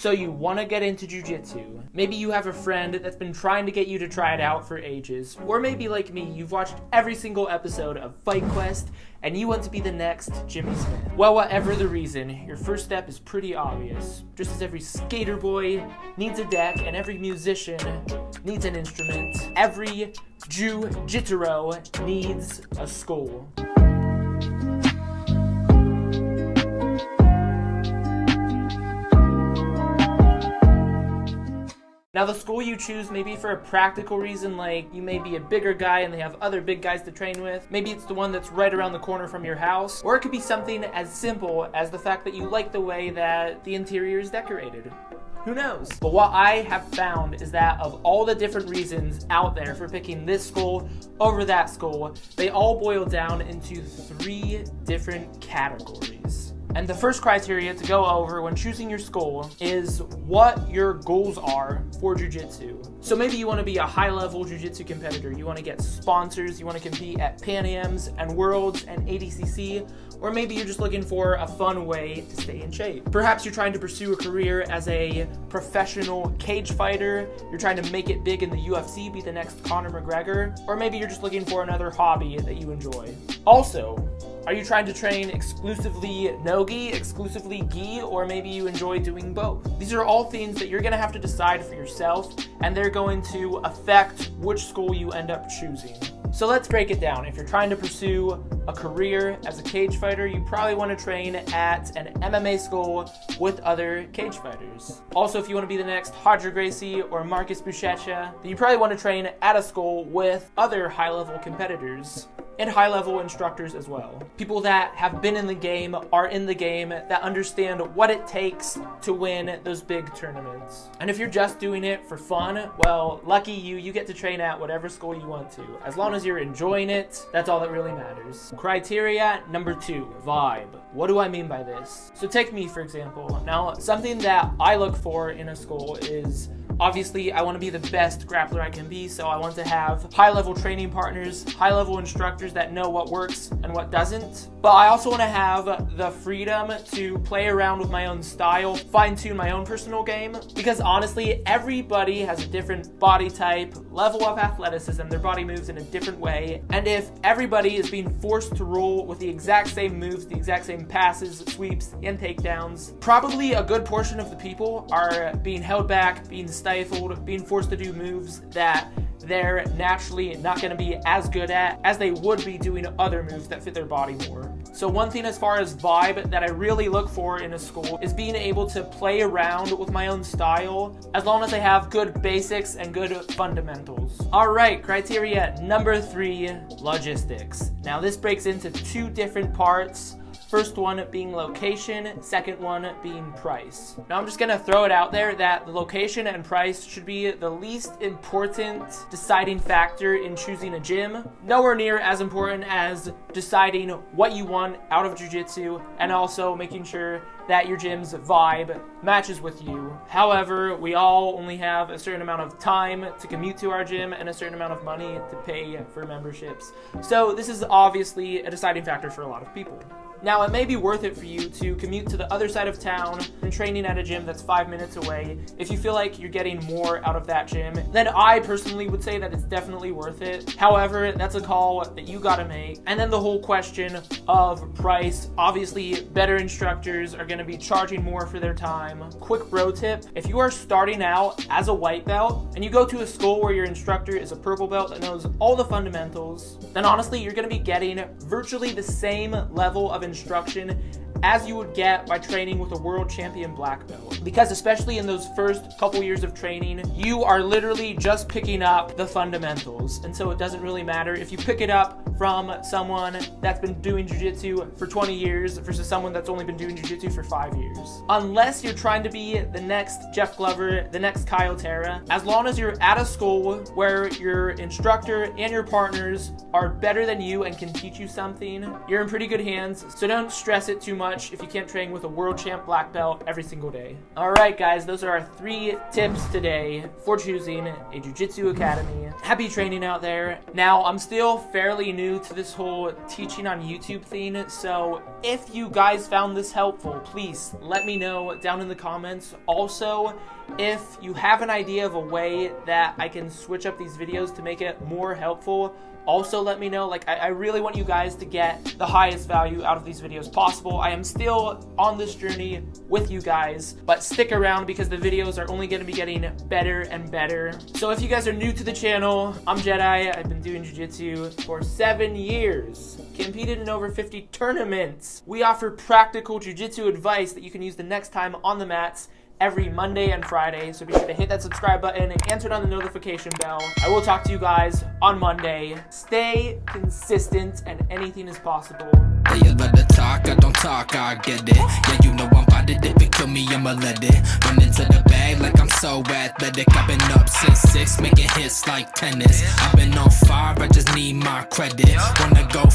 So you want to get into jiu-jitsu. Maybe you have a friend that's been trying to get you to try it out for ages. Or maybe like me, you've watched every single episode of Fight Quest and you want to be the next Jimmy Smith. Well, whatever the reason, your first step is pretty obvious. Just as every skater boy needs a deck and every musician needs an instrument, every jiu-jitsu needs a school. Now the school you choose may be for a practical reason, like you may be a bigger guy and they have other big guys to train with. Maybe it's the one that's right around the corner from your house. Or it could be something as simple as the fact that you like the way that the interior is decorated. Who knows? But what I have found is that of all the different reasons out there for picking this school over that school, they all boil down into 3 different categories. And the first criteria to go over when choosing your school is what your goals are for jiu-jitsu. So maybe you want to be a high-level jiu-jitsu competitor. You want to get sponsors. You want to compete at Pan Ams and Worlds and ADCC. Or maybe you're just looking for a fun way to stay in shape. Perhaps you're trying to pursue a career as a professional cage fighter. You're trying to make it big in the UFC, be the next Conor McGregor. Or maybe you're just looking for another hobby that you enjoy. Also, are you trying to train exclusively Nogi, exclusively Gi, or maybe you enjoy doing both? These are all things that you're going to have to decide for yourself, and they're going to affect which school you end up choosing. So let's break it down. If you're trying to pursue a career as a cage fighter, you probably want to train at an MMA school with other cage fighters. Also, if you want to be the next Roger Gracie or Marcus Buchecha, then you probably want to train at a school with other high-level competitors and high-level instructors as well. People that have been in the game, are in the game, that understand what it takes to win those big tournaments. And if you're just doing it for fun, well, lucky you, you get to train at whatever school you want to. As long as you're enjoying it, that's all that really matters. Criteria number 2, vibe. What do I mean by this? So take me, for example. Now, something that I look for in a school is obviously, I want to be the best grappler I can be, so I want to have high-level training partners, high-level instructors that know what works and what doesn't. But I also want to have the freedom to play around with my own style, fine-tune my own personal game, because honestly, everybody has a different body type, level of athleticism, their body moves in a different way, and if everybody is being forced to roll with the exact same moves, the exact same passes, sweeps, and takedowns, probably a good portion of the people are being held back, being stifled, being forced to do moves that they're naturally not going to be as good at as they would be doing other moves that fit their body more. So one thing as far as vibe that I really look for in a school is being able to play around with my own style as long as I have good basics and good fundamentals. Alright, criteria number 3, logistics. Now this breaks into 2 different parts. First one being location, second one being price. Now I'm just gonna throw it out there that the location and price should be the least important deciding factor in choosing a gym. Nowhere near as important as deciding what you want out of jiu-jitsu and also making sure that your gym's vibe matches with you. However, we all only have a certain amount of time to commute to our gym and a certain amount of money to pay for memberships. So this is obviously a deciding factor for a lot of people. Now, it may be worth it for you to commute to the other side of town and training at a gym that's 5 minutes away. If you feel like you're getting more out of that gym, then I personally would say that it's definitely worth it. However, that's a call that you gotta make. And then the whole question of price. Obviously, better instructors are gonna be charging more for their time. Quick bro tip, if you are starting out as a white belt and you go to a school where your instructor is a purple belt that knows all the fundamentals, then honestly, you're gonna be getting virtually the same level of instruction as you would get by training with a world champion black belt. Because especially in those first couple years of training, you are literally just picking up the fundamentals. And so it doesn't really matter if you pick it up from someone that's been doing jiu-jitsu for 20 years versus someone that's only been doing jiu-jitsu for 5 years. Unless you're trying to be the next Jeff Glover, the next Kyle Terra, as long as you're at a school where your instructor and your partners are better than you and can teach you something, you're in pretty good hands. So don't stress it too much much if you can't train with a world champ black belt every single day. All right, guys, those are our 3 tips today for choosing a Jiu Jitsu Academy. Happy training out there. Now, I'm still fairly new to this whole teaching on YouTube thing, so if you guys found this helpful, please let me know down in the comments. Also, if you have an idea of a way that I can switch up these videos to make it more helpful, also let me know. Like, I really want you guys to get the highest value out of these videos possible. I am still on this journey with you guys, but stick around because the videos are only going to be getting better and better. So if you guys are new to the channel, I'm Jedi. I've been doing jiu-jitsu for 7 years. Competed in over 50 tournaments. We offer practical jiu-jitsu advice that you can use the next time on the mats every Monday and Friday, so be sure to hit that subscribe button and answer on the notification bell. I will talk to you guys on Monday. Stay consistent and anything is possible. Yeah, you love to talk, I don't talk, I get it. Yeah, you know I'm about it, if it kill me, I'ma let it. Run into the bag like I'm so athletic. I've been up since 6, making hits like tennis. I've been on fire, I just need my credit. Wanna go